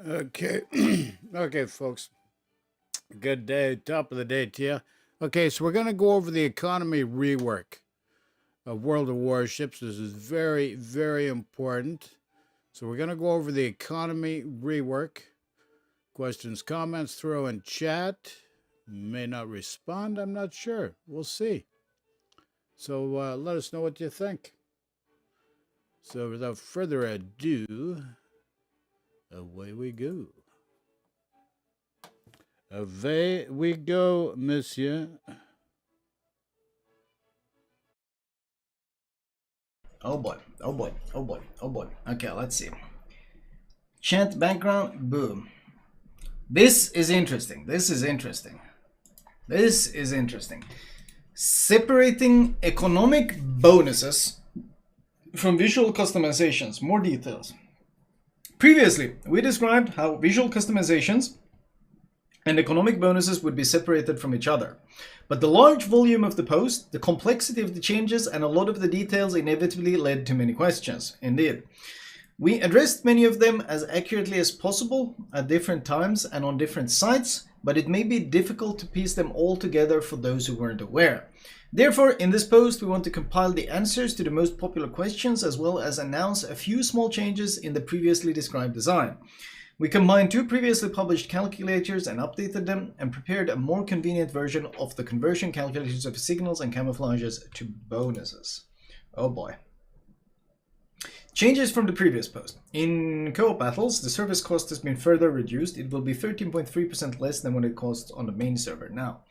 Okay. Okay, folks. Good day. Top of the day to you. Okay, so we're going to go over the economy rework of World of Warships. This is very, very important. So we're going to go over the economy rework. Questions, comments, throw in chat. May not respond. I'm not sure. We'll see. So let us know what you think. So without further ado, away we go. Away we go, monsieur. Oh boy, oh boy, oh boy, oh boy. Okay, let's see. Chat background, boom. This is interesting. This is interesting. This is interesting. Separating economic bonuses from visual customizations. More details. Previously, we described how visual customizations and economic bonuses would be separated from each other. But the large volume of the post, the complexity of the changes, and a lot of the details inevitably led to many questions. Indeed. We addressed many of them as accurately as possible at different times and on different sites, but it may be difficult to piece them all together for those who weren't aware. Therefore, in this post, we want to compile the answers to the most popular questions as well as announce a few small changes in the previously described design. We combined two previously published calculators and updated them and prepared a more convenient version of the conversion calculators of signals and camouflages to bonuses. Oh boy. Changes from the previous post. In co-op battles, the service cost has been further reduced. It will be 13.3% less than what it costs on the main server now.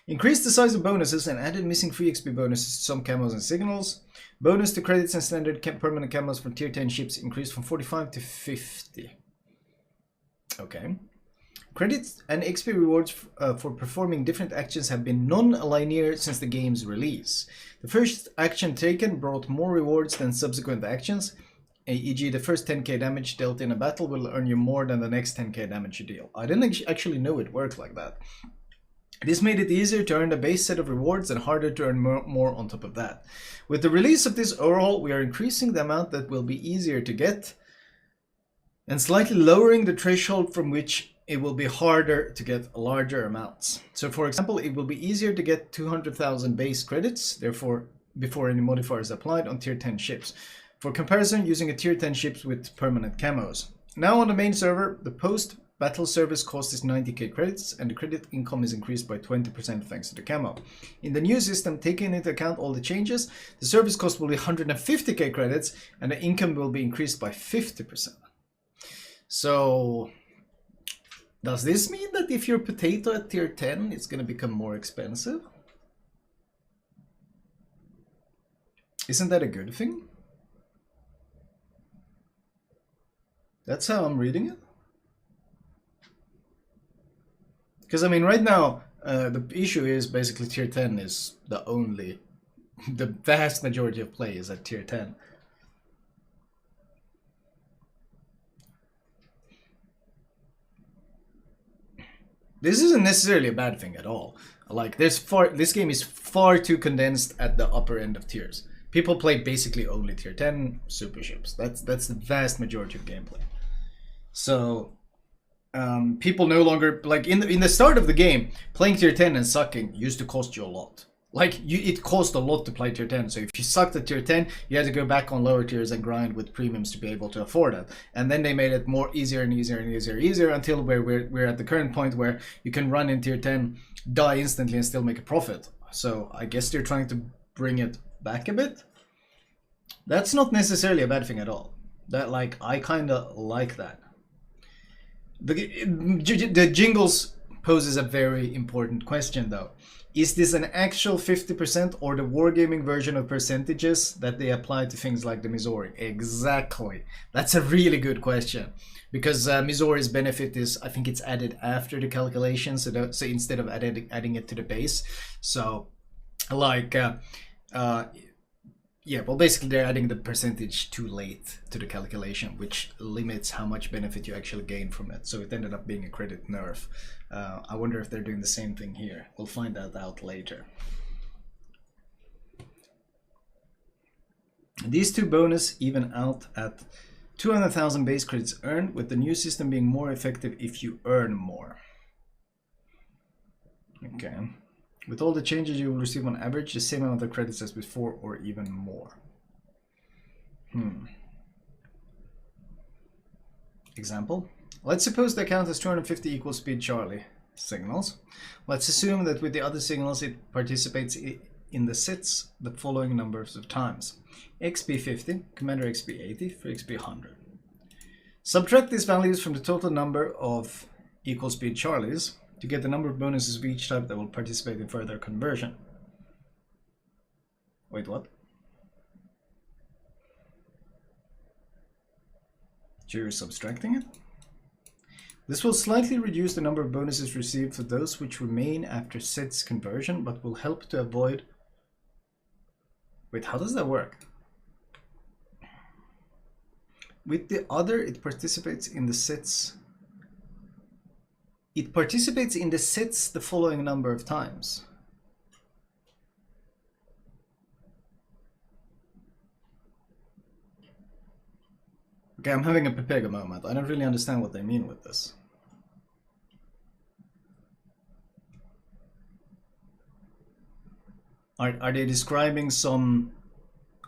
Increased the size of bonuses and added missing free XP bonuses to some camos and signals. Bonus to credits and standard permanent camos for tier 10 ships increased from 45 to 50. Okay. Credits and XP rewards for performing different actions have been non-linear since the game's release. The first action taken brought more rewards than subsequent actions, e.g. the first 10k damage dealt in a battle will earn you more than the next 10k damage you deal. I didn't actually know it worked like that. This made it easier to earn the base set of rewards and harder to earn more on top of that. With the release of this overhaul, we are increasing the amount that will be easier to get and slightly lowering the threshold from which it will be harder to get larger amounts. So for example, it will be easier to get 200,000 base credits, therefore before any modifiers applied on tier 10 ships. For comparison, using a tier 10 ships with permanent camos. Now on the main server, the post-battle service cost is 90k credits and the credit income is increased by 20% thanks to the camo. In the new system, taking into account all the changes, the service cost will be 150k credits and the income will be increased by 50%. So, does this mean that if you're potato at tier 10, it's going to become more expensive? Isn't that a good thing? That's how I'm reading it. Because, I mean, right now, the issue is basically tier 10 is the vast majority of play is at tier 10. This isn't necessarily a bad thing at all. Like, this game is far too condensed at the upper end of tiers. People play basically only tier 10 super ships. That's the vast majority of gameplay. So, people no longer, like, in the start of the game, playing tier 10 and sucking used to cost you a lot. Like, it cost a lot to play tier 10, so if you sucked at tier 10, you had to go back on lower tiers and grind with premiums to be able to afford it. And then they made it more easier and easier and easier until we're at the current point where you can run in tier 10, die instantly and still make a profit. So I guess they're trying to bring it back a bit. That's not necessarily a bad thing at all. That, like, I kind of like that. The jingles poses a very important question though. Is this an actual 50% or the wargaming version of percentages that they apply to things like the Missouri? Exactly. That's a really good question. Because Missouri's benefit is, I think it's added after the calculation, so instead of adding it to the base. So, like, yeah, well, basically they're adding the percentage too late to the calculation, which limits how much benefit you actually gain from it. So it ended up being a credit nerf. I wonder if they're doing the same thing here. We'll find that out later. These two bonus even out at 200,000 base credits earned, with the new system being more effective if you earn more. Okay. With all the changes, you will receive on average the same amount of credits as before, or even more. Example. Let's suppose the account has 250 equal speed Charlie signals. Let's assume that with the other signals it participates in the sets the following numbers of times. XP 50, Commander XP 80, for XP 100. Subtract these values from the total number of equal speed Charlies to get the number of bonuses of each type that will participate in further conversion. Wait, what? You're subtracting it? This will slightly reduce the number of bonuses received for those which remain after sets conversion, but will help to avoid... Wait, how does that work? With the other, it participates in the sets. It participates in the sets the following number of times. Okay, I'm having a Pepega moment. I don't really understand what they mean with this. Are they describing some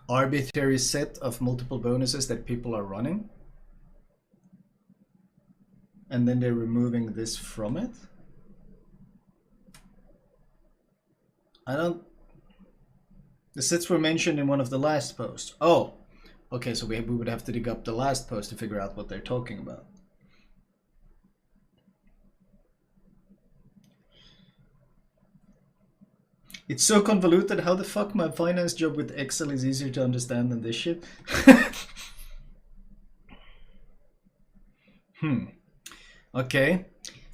arbitrary set of multiple bonuses that people are running? And then they're removing this from it? I don't... The sets were mentioned in one of the last posts. Oh! Okay, so we would have to dig up the last post to figure out what they're talking about. It's so convoluted. How the fuck my finance job with Excel is easier to understand than this shit? Okay.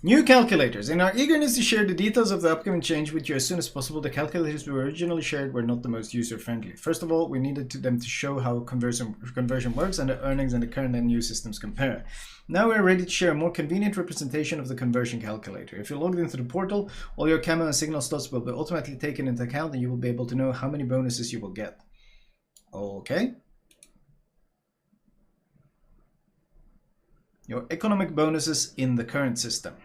New calculators. In our eagerness to share the details of the upcoming change with you as soon as possible, the calculators we originally shared were not the most user-friendly. First of all, we needed them to show how conversion works and the earnings and the current and new systems compare. Now we're ready to share a more convenient representation of the conversion calculator. If you're logged into the portal, all your camo and signal slots will be automatically taken into account, and you will be able to know how many bonuses you will get. Okay. Your economic bonuses in the current system.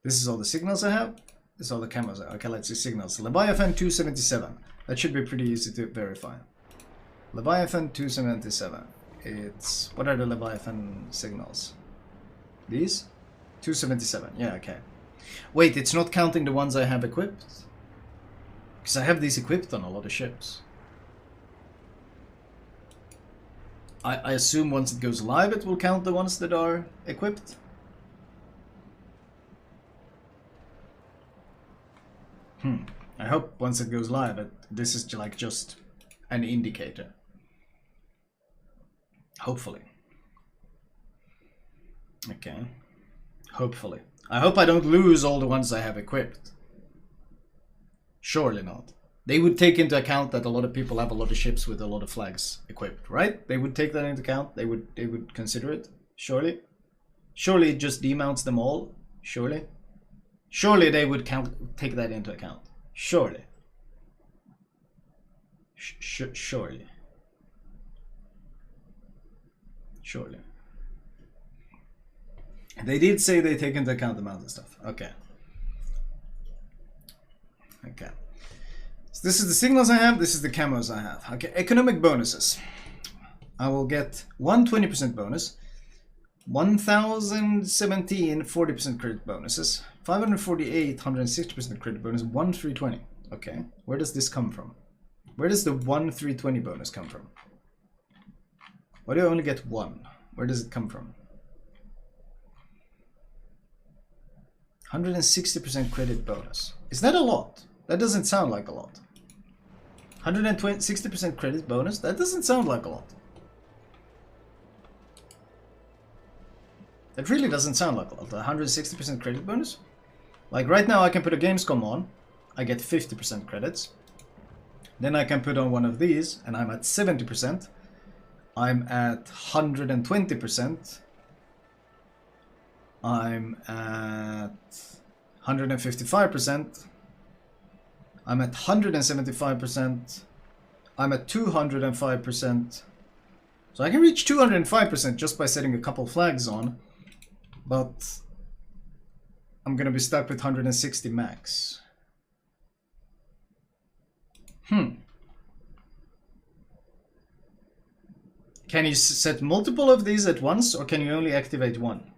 This is all the signals I have. This is all the camos I have. Okay, let's see signals. Leviathan 277. That should be pretty easy to verify. Leviathan 277. It's... What are the Leviathan signals? These? 277. Yeah, okay. Wait, it's not counting the ones I have equipped? Because I have these equipped on a lot of ships. I assume once it goes live, it will count the ones that are equipped. I hope once it goes live, this is like just an indicator. Hopefully. Okay. Hopefully. I hope I don't lose all the ones I have equipped. Surely not. They would take into account that a lot of people have a lot of ships with a lot of flags equipped, right? They would take that into account. They would consider it. Surely. Surely it just demounts them all. Surely. Surely they would take that into account. Surely. Surely. Surely. They did say they take into account the amount of stuff. Okay. Okay. So this is the signals I have, this is the camos I have. Okay, economic bonuses. I will get 120% bonus, 1017 40% credit bonuses, 548 160% credit bonus, 1320. Okay, where does this come from? Where does the 1320 bonus come from? Why do I only get one? Where does it come from? 160% credit bonus. Is that a lot? That doesn't sound like a lot. 160% credit bonus? That doesn't sound like a lot. That really doesn't sound like a lot. 160% credit bonus? Like right now I can put a Gamescom on. I get 50% credits. Then I can put on one of these and I'm at 70%. I'm at 120%. I'm at 155%. I'm at 175%. I'm at 205%. So I can reach 205% just by setting a couple flags on, but I'm gonna be stuck with 160 max. Can you set multiple of these at once, or can you only activate one?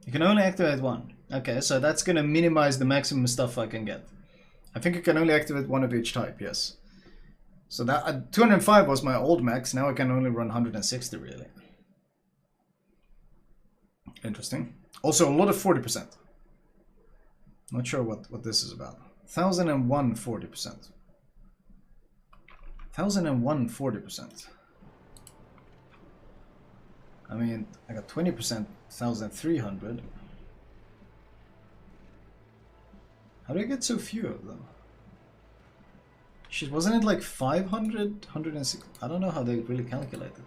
You can only activate one. Okay, so that's gonna minimize the maximum stuff I can get. I think you can only activate one of each type, yes. So that 205 was my old max, now I can only run 160 really. Interesting. Also a lot of 40%. Not sure what this is about. 1001 40%. 1001 40%. I mean, I got 20%, 1300. How do I get so few of them? Shit, wasn't it like 500, 106? I don't know how they really calculated.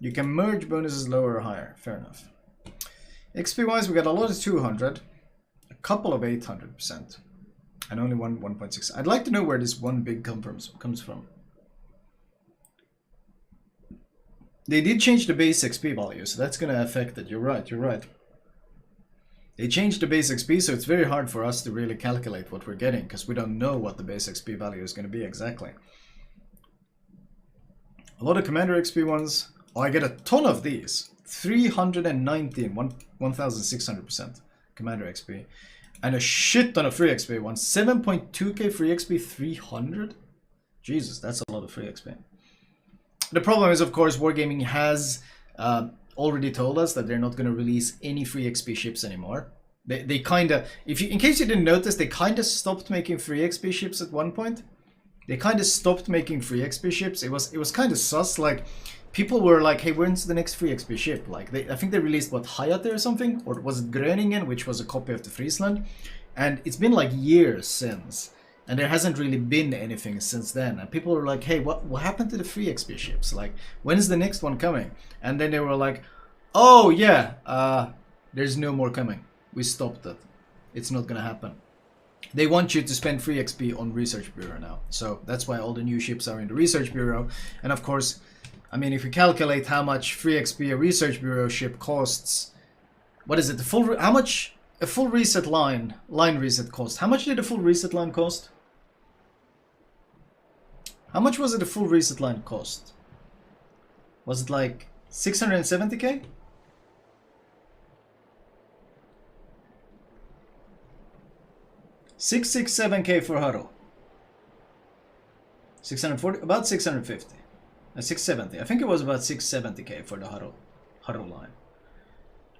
You can merge bonuses lower or higher. Fair enough. XP wise, we got a lot of 200, a couple of 800%, and only one 1.6. I'd like to know where this one big comes from. They did change the base XP value, so that's going to affect it. You're right, you're right. They changed the base XP, so it's very hard for us to really calculate what we're getting, because we don't know what the base XP value is going to be exactly. A lot of Commander XP ones. Oh, I get a ton of these. 319, 1,600% Commander XP. And a shit ton of free XP ones. 7.2k free XP, 300? Jesus, that's a lot of free XP. The problem is, of course, Wargaming has already told us that they're not going to release any free XP ships anymore. They kind of, in case you didn't notice, they kind of stopped making free XP ships at one point. They kind of stopped making free XP ships. It was kind of sus. Like, people were like, hey, when's the next free XP ship? Like, I think they released, what, Hayate or something? Or was it Gröningen, which was a copy of the Friesland? And it's been like years since. And there hasn't really been anything since then. And people were like, hey, what happened to the free XP ships? Like, when is the next one coming? And then they were like, oh, yeah, there's no more coming. We stopped it. It's not going to happen. They want you to spend free XP on Research Bureau now. So that's why all the new ships are in the Research Bureau. And of course, I mean, if you calculate how much free XP a Research Bureau ship costs, what is it? How much a full reset line reset cost? How much did a full reset line cost? How much was it a full reset line cost? Was it like 670k? $667k for huddle. 640, about 650. 670. I think it was about 670k for the huddle line.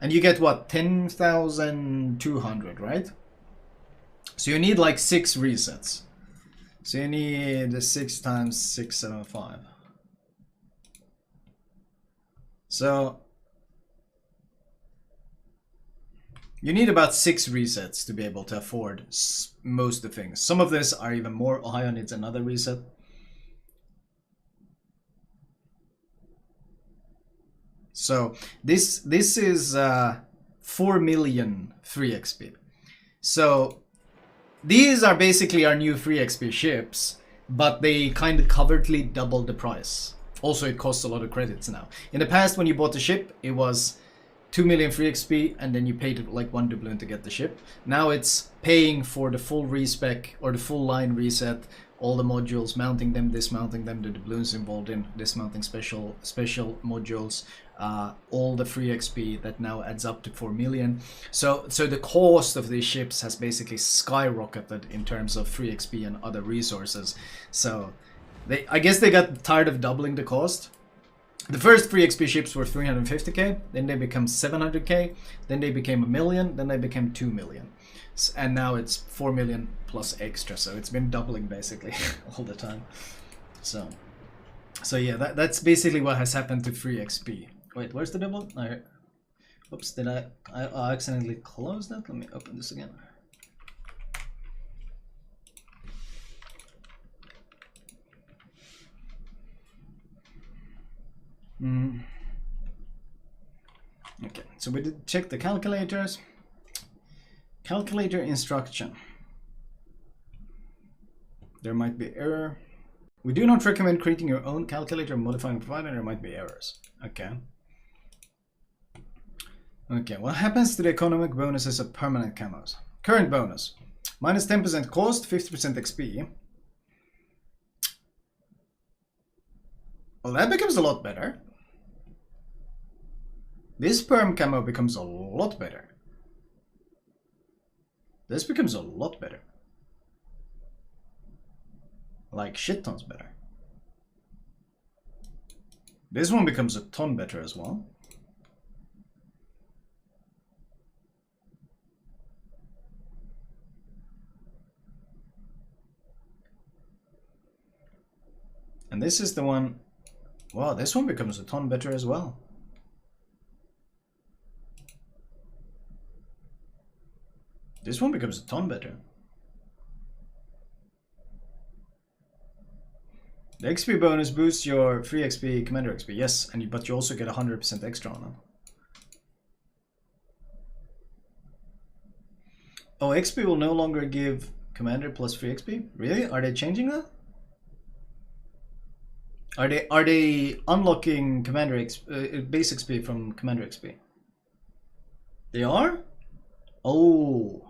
And you get what? 10,200, right? So you need like 6 resets. So you need 6 times 675. So you need about 6 resets to be able to afford most of the things. Some of this are even more. Ohio needs another reset. So this is 4 million free XP. So these are basically our new free XP ships, but they kind of covertly doubled the price. Also, it costs a lot of credits now. In the past, when you bought the ship, it was 2 million free XP, and then you paid like 1 doubloon to get the ship. Now it's paying for the full respec or the full line reset, all the modules, mounting them, dismounting them, the doubloons involved in dismounting special modules, all the free XP that now adds up to 4 million. So the cost of these ships has basically skyrocketed in terms of free XP and other resources. So I guess they got tired of doubling the cost. The first free XP ships were 350k, then they became 700k, then they became 1 million, then they became 2 million. And now it's 4 million plus extra, so it's been doubling basically all the time. So yeah, that's basically what has happened to free XP. Wait, where's the double? Alright. Oops, did I accidentally close that? Let me open this again. Okay, so we did check the calculators. Calculator instruction. There might be error. We do not recommend creating your own calculator and modifying provider. There might be errors. Okay. Okay, what happens to the economic bonuses of permanent camos? Current bonus. Minus 10% cost, 50% XP. Well, that becomes a lot better. This perm camo becomes a lot better. This becomes a lot better. Like shit tons better. This one becomes a ton better as well. And this is the one. Wow, this one becomes a ton better as well. This one becomes a ton better. The XP bonus boosts your free XP, commander XP, yes, but you also get 100% extra on it. Oh, XP will no longer give commander plus free XP? Really? Are they changing that? Are they unlocking commander XP, base XP from commander XP? They are? Oh.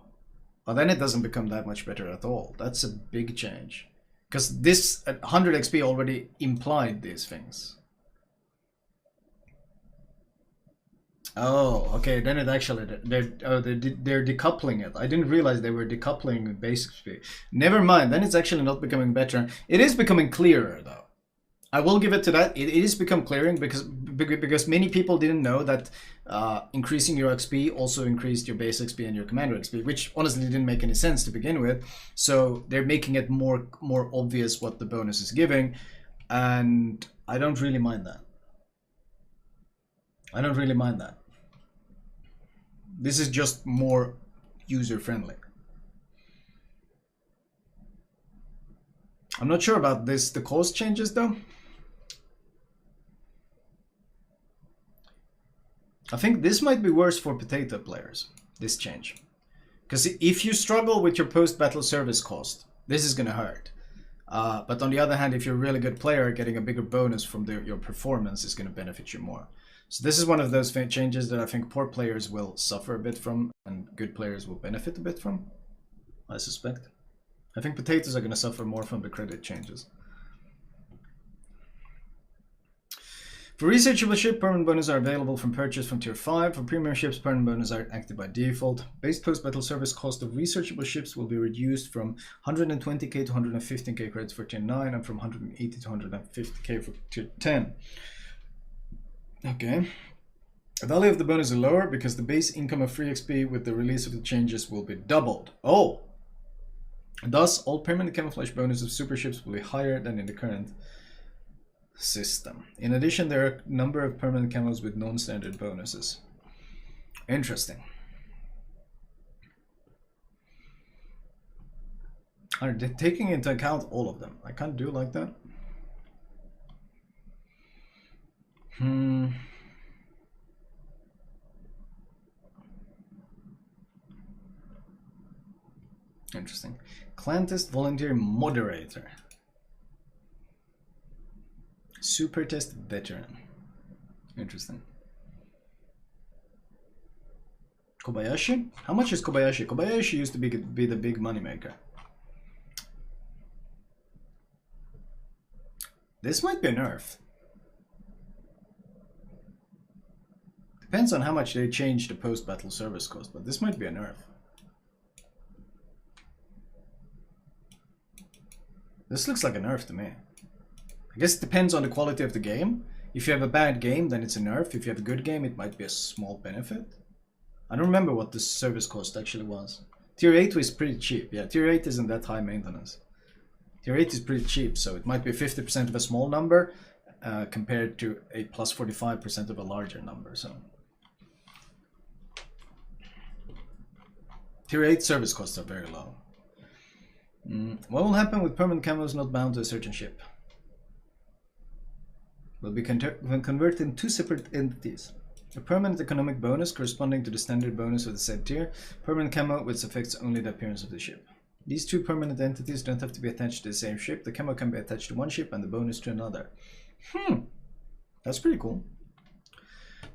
Well, then it doesn't become that much better at all. That's a big change. Because this 100 XP already implied these things. Oh, okay. Then it actually they're decoupling it. I didn't realize they were decoupling base XP. Never mind. Then it's actually not becoming better. It is becoming clearer though. I will give it to that. It is become clearing because many people didn't know that increasing your XP also increased your base XP and your commander XP, which honestly didn't make any sense to begin with. So they're making it more obvious what the bonus is giving, and I don't really mind that. I don't really mind that. This is just more user friendly. I'm not sure about this. The cost changes though. I think this might be worse for potato players, this change. Because if you struggle with your post-battle service cost, this is going to hurt. But on the other hand, if you're a really good player, getting a bigger bonus from your performance is going to benefit you more. So this is one of those changes that I think poor players will suffer a bit from and good players will benefit a bit from, I suspect. I think potatoes are going to suffer more from the credit changes. For researchable ship, permanent bonuses are available from purchase from tier 5. For premium ships, permanent bonuses are active by default. Base post-battle service cost of researchable ships will be reduced from 120k to 115k credits for tier 9 and from 180 to 150k for tier 10. Okay. The value of the bonus is lower because the base income of free XP with the release of the changes will be doubled. Oh! Thus, all permanent camouflage bonuses of super ships will be higher than in the current system. In addition, there are a number of permanent camos with non-standard bonuses. Interesting. Are they taking into account all of them? I can't do like that. Interesting. Clan test volunteer moderator. Super test veteran. Interesting. Kobayashi? How much is Kobayashi? Kobayashi used to be the big money maker. This might be a nerf. Depends on how much they change the post-battle service cost, but this might be a nerf. This looks like a nerf to me. I guess it depends on the quality of the game. If you have a bad game, then it's a nerf. If you have a good game, it might be a small benefit. I don't remember what the service cost actually was. Tier 8 was pretty cheap. Yeah, Tier 8 isn't that high maintenance. Tier 8 is pretty cheap, so it might be 50% of a small number compared to a plus 45% of a larger number. So Tier 8 service costs are very low. What will happen with permanent camos not bound to a certain ship? Will be converted in two separate entities. A permanent economic bonus corresponding to the standard bonus of the said tier. Permanent camo which affects only the appearance of the ship. These two permanent entities don't have to be attached to the same ship. The camo can be attached to one ship and the bonus to another. That's pretty cool.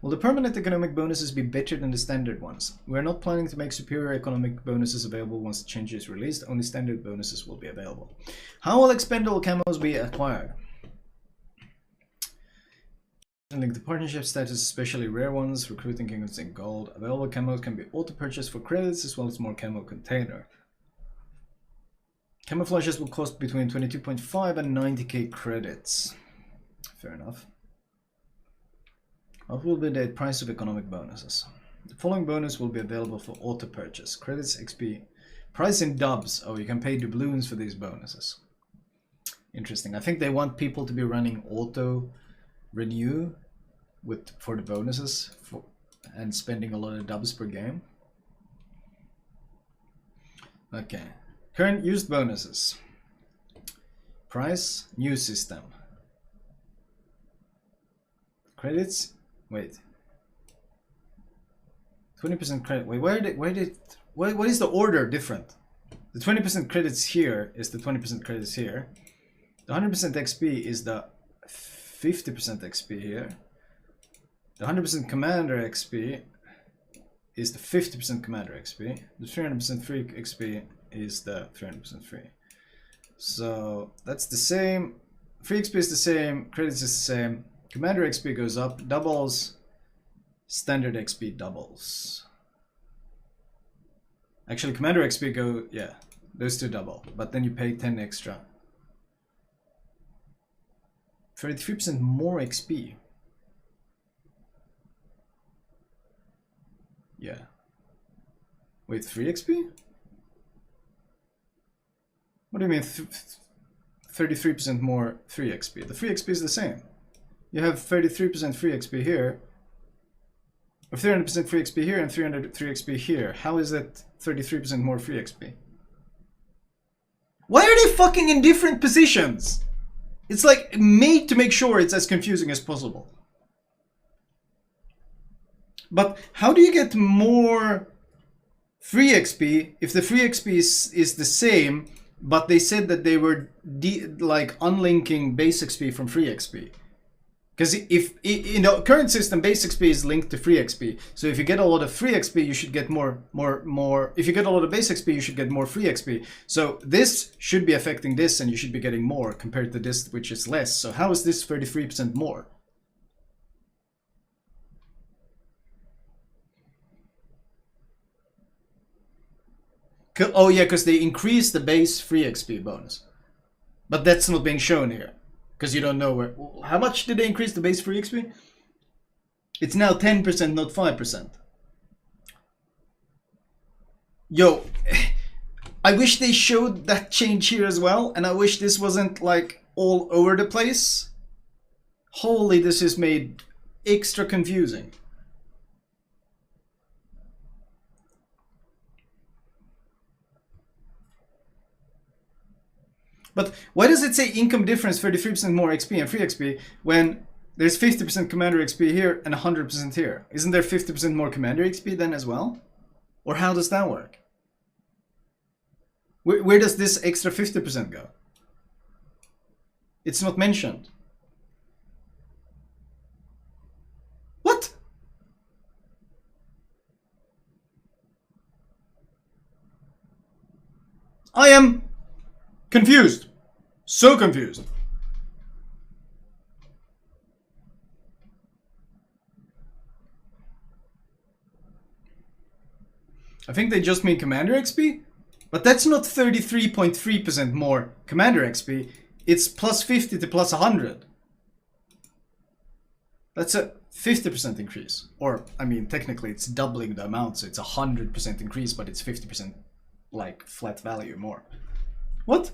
Will the permanent economic bonuses be better than the standard ones? We are not planning to make superior economic bonuses available once the change is released. Only standard bonuses will be available. How will expendable camos be acquired? Link the partnership status, especially rare ones, recruiting kingdoms in gold. Available camos can be auto-purchased for credits as well as more camo container. Camouflages will cost between 22.5 and 90k credits. Fair enough. What will be the price of economic bonuses? The following bonus will be available for auto-purchase. Credits, XP. Price in dubs. Oh, you can pay doubloons for these bonuses. Interesting. I think they want people to be running auto-renew for the bonuses and spending a lot of dubs per game. Okay. Current used bonuses. Price, new system. Credits, wait. 20% credit. Wait, what is the order different? The 20% credits here is the 20% credits here. The 100% XP is the 50% XP here. The 100% commander XP is the 50% commander XP. The 300% free XP is the 300% free. So that's the same. Free XP is the same. Credits is the same. Commander XP goes up. Doubles. Standard XP doubles. Actually, Commander XP yeah, those two double. But then you pay 10 extra. 33% more XP. Yeah. Wait, 3 XP? What do you mean 33% more 3 XP? The 3 XP is the same. You have 33% free XP here, or 300% free XP here and 300 free XP here. How is that 33% more free XP? Why are they fucking in different positions? It's like made to make sure it's as confusing as possible. But how do you get more free XP if the free XP is the same, but they said that they were like unlinking base XP from free XP? Because if in the current system, base XP is linked to free XP. So if you get a lot of free XP, you should get more. If you get a lot of base XP, you should get more free XP. So this should be affecting this, and you should be getting more compared to this, which is less. So how is this 33% more? Oh yeah, because they increased the base free XP bonus. But that's not being shown here. Because you don't know where. How much did they increase the base free XP? It's now 10%, not 5%. Yo, I wish they showed that change here as well, and I wish this wasn't like all over the place. Holy, this is made extra confusing. But why does it say income difference 33% more XP and free XP when there's 50% commander XP here and 100% here? Isn't there 50% more commander XP then as well? Or how does that work? Where does this extra 50% go? It's not mentioned. What? I am confused. So confused. I think they just mean commander XP, but that's not 33.3% more commander XP. It's plus 50 to plus 100. That's a 50% increase. Or, I mean, technically it's doubling the amount, so it's a 100% increase, but it's 50% like flat value more. What?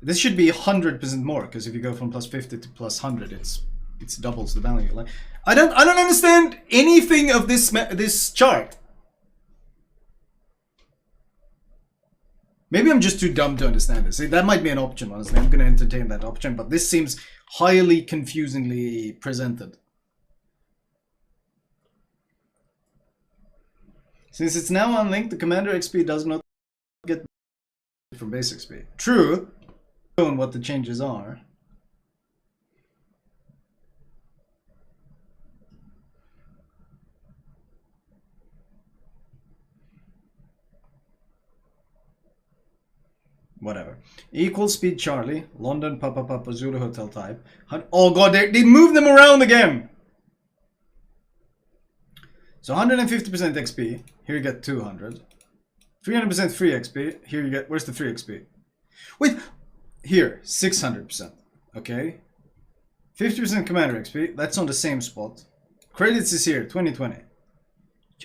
This should be 100% more, because if you go from plus 50 to plus 100, it's doubles the value. Like, I don't understand anything of this chart. Maybe I'm just too dumb to understand this. That might be an option, honestly. I'm going to entertain that option, but this seems highly confusingly presented. Since it's now unlinked, the Commander XP does not get from base XP. True, shown what the changes are. Whatever. Equal speed Charlie, London Papa Papa Zulu Hotel type. Oh god, they move them around again! So 150% XP, here you get 200. 300% free XP, here you get, where's the free XP? Wait, here, 600%, okay? 50% Commander XP, that's on the same spot. Credits is here, 2020.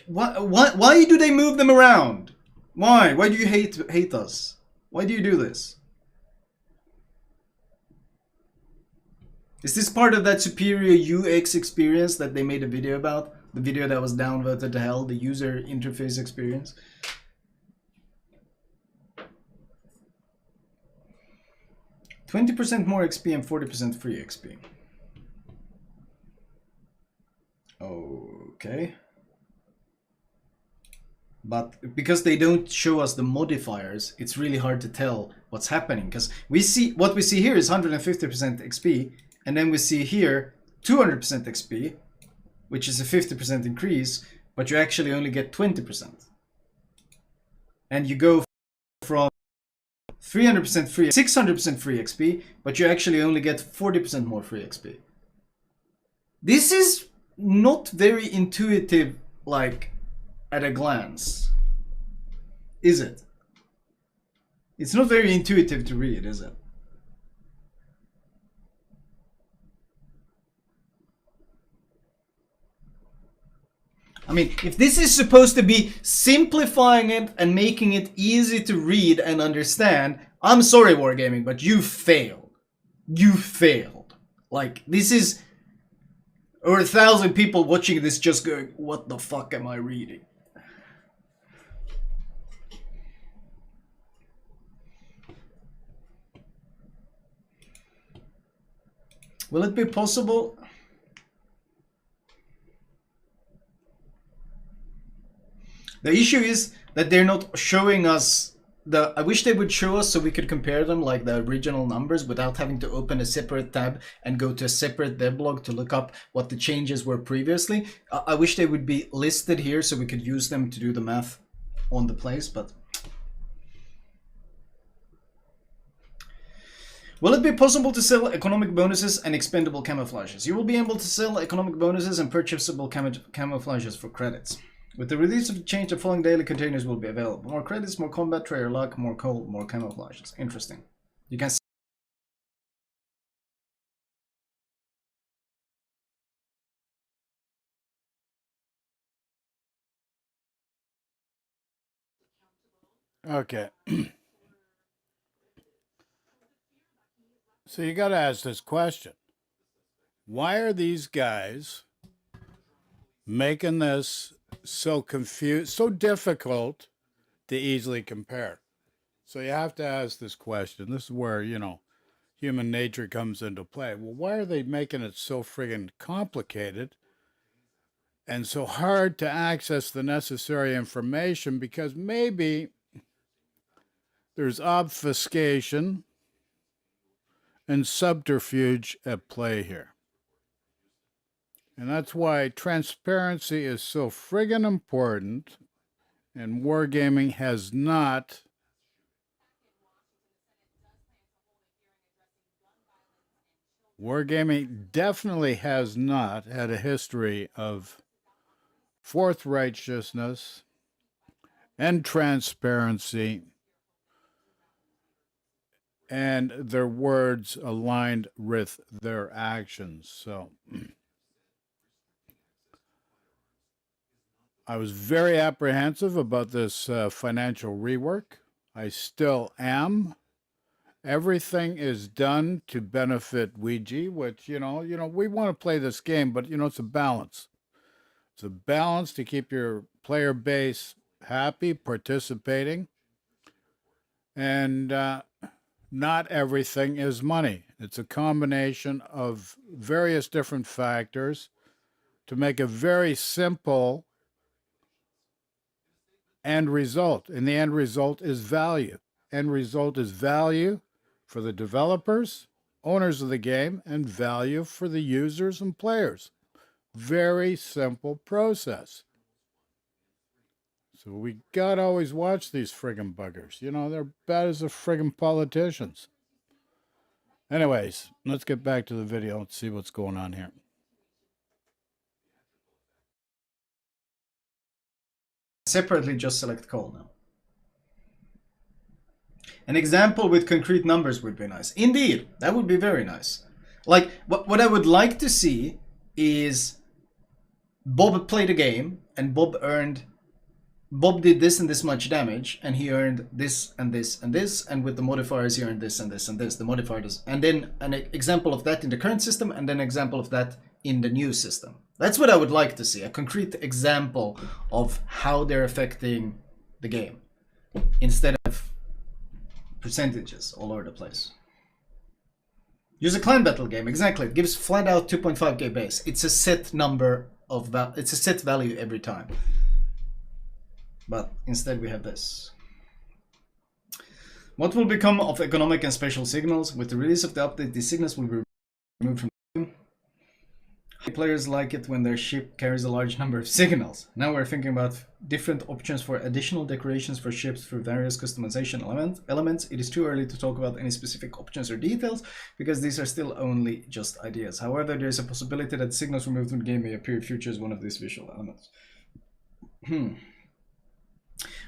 Why do they move them around? Why? Why do you hate us? Why do you do this? Is this part of that superior UX experience that they made a video about? The video that was downvoted to hell, the user interface experience? %20 more XP and 40% free XP. Okay. But because they don't show us the modifiers, it's really hard to tell what's happening. Because what we see here is 150% XP, and then we see here 200% XP, which is a 50% increase, but you actually only get 20%. And you go from 300% free, 600% free XP, but you actually only get 40% more free XP. This is not very intuitive, like, at a glance. Is it? It's not very intuitive to read, is it? I mean, if this is supposed to be simplifying it and making it easy to read and understand, I'm sorry, Wargaming, but you failed. You failed. Like, this is... Or 1,000 people watching this just going, what the fuck am I reading? Will it be possible? The issue is that they're not showing us I wish they would show us so we could compare them like the original numbers without having to open a separate tab and go to a separate devlog to look up what the changes were previously. I wish they would be listed here so we could use them to do the math on the place, but... Will it be possible to sell economic bonuses and expendable camouflages? You will be able to sell economic bonuses and purchasable camouflages for credits. With the release of the change, the following daily containers will be available. More credits, more combat, trader luck, more coal, more camouflages. Interesting. You can see. Okay. So you got to ask this question. Why are these guys making this so confused, so difficult to easily compare? So you have to ask this question. This is where, human nature comes into play. Well, why are they making it so friggin' complicated and so hard to access the necessary information? Because maybe there's obfuscation and subterfuge at play here. And that's why transparency is so friggin' important, and wargaming has not Wargaming definitely has not had a history of forthrighteousness and transparency and their words aligned with their actions. So I was very apprehensive about this financial rework. I still am. Everything is done to benefit Ouija, which, we want to play this game, but, it's a balance. It's a balance to keep your player base happy, participating. And not everything is money. It's a combination of various different factors to make a very simple end result. And the end result is value. End result is value for the developers, owners of the game, and value for the users and players. Very simple process. So we gotta always watch these friggin' buggers. You know, they're bad as the friggin' politicians. Anyways, let's get back to the video and see what's going on here. Separately, just select call now. An example with concrete numbers would be nice. Indeed, that would be very nice. Like, what I would like to see is Bob played a game and Bob did this and this much damage, and he earned this and this and this, and with the modifiers he earned this and this and this. The modifiers, and then an example of that in the current system, and then an example of that in the new system. That's what I would like to see, a concrete example of how they're affecting the game, instead of percentages all over the place. Use a clan battle game, exactly. It gives flat out 2.5k base. It's a set number of it's a set value every time. But instead we have this. What will become of economic and special signals? With the release of the update, these signals will be removed from the game. Players like it when their ship carries a large number of signals. Now we're thinking about different options for additional decorations for ships through various customization elements. It is too early to talk about any specific options or details because these are still only just ideas. However, there is a possibility that signals removed from the game may appear in future as one of these visual elements.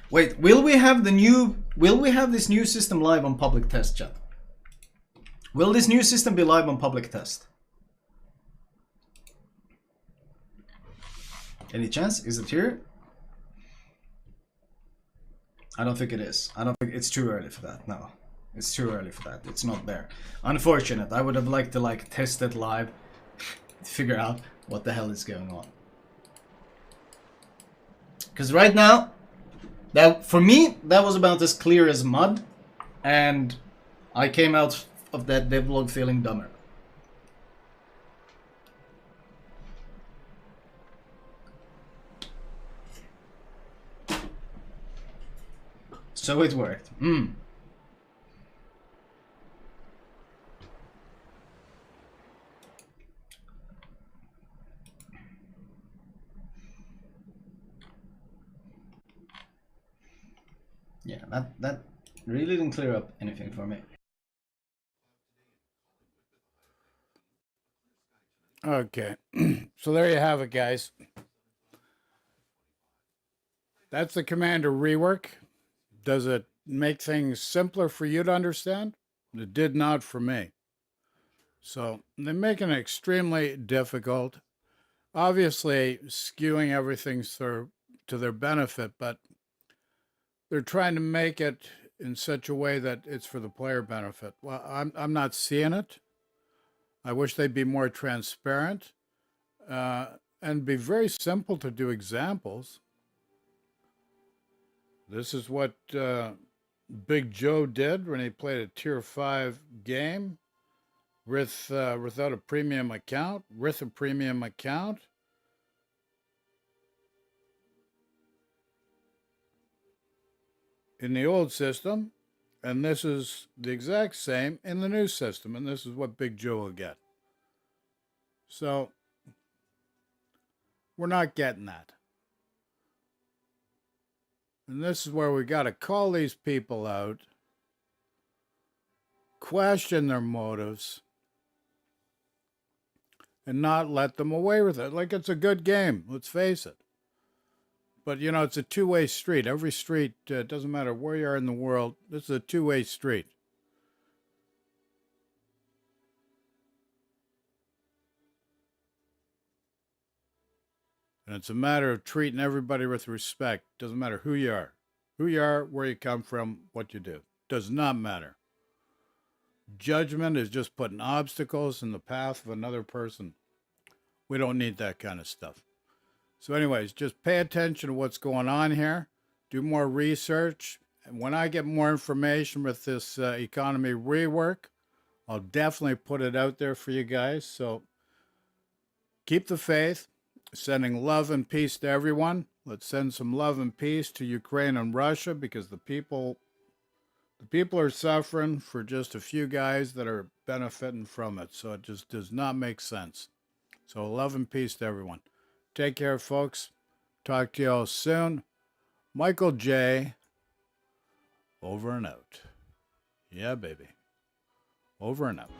Wait, will we have this new system live on public test, chat? Will this new system be live on public test? Any chance? Is it here? I don't think it is. I don't think it's too early for that. No, it's too early for that. It's not there. Unfortunate. I would have liked to test it live, to figure out what the hell is going on. Because right now, for me, that was about as clear as mud, and I came out of that devlog feeling dumber. So it worked. Yeah, that really didn't clear up anything for me. Okay, so there you have it, guys. That's the Commander rework. Does it make things simpler for you to understand? It did not for me. So they're making it extremely difficult. Obviously, skewing everything to their benefit, but they're trying to make it in such a way that it's for the player benefit. Well, I'm not seeing it. I wish they'd be more transparent and be very simple to do examples. This is what Big Joe did when he played a Tier 5 game without a premium account, with a premium account. In the old system, and this is the exact same in the new system, and this is what Big Joe will get. So, we're not getting that. And this is where we got to call these people out, question their motives, and not let them away with it. Like, it's a good game, let's face it. But, you know, it's a two-way street. Every street, doesn't matter where you are in the world, this is a two-way street. And it's a matter of treating everybody with respect. Doesn't matter who you are. Who you are, where you come from, what you do. Does not matter. Judgment is just putting obstacles in the path of another person. We don't need that kind of stuff. So anyways, just pay attention to what's going on here. Do more research when I get more information with this economy rework, I'll definitely put it out there for you guys. So keep the faith. Sending love and peace to everyone. Let's send some love and peace to Ukraine and Russia, because the people are suffering for just a few guys that are benefiting from it. So it just does not make sense. So love and peace to everyone. Take care, folks. Talk to you all soon. Michael J. Over and out. Yeah, baby. Over and out.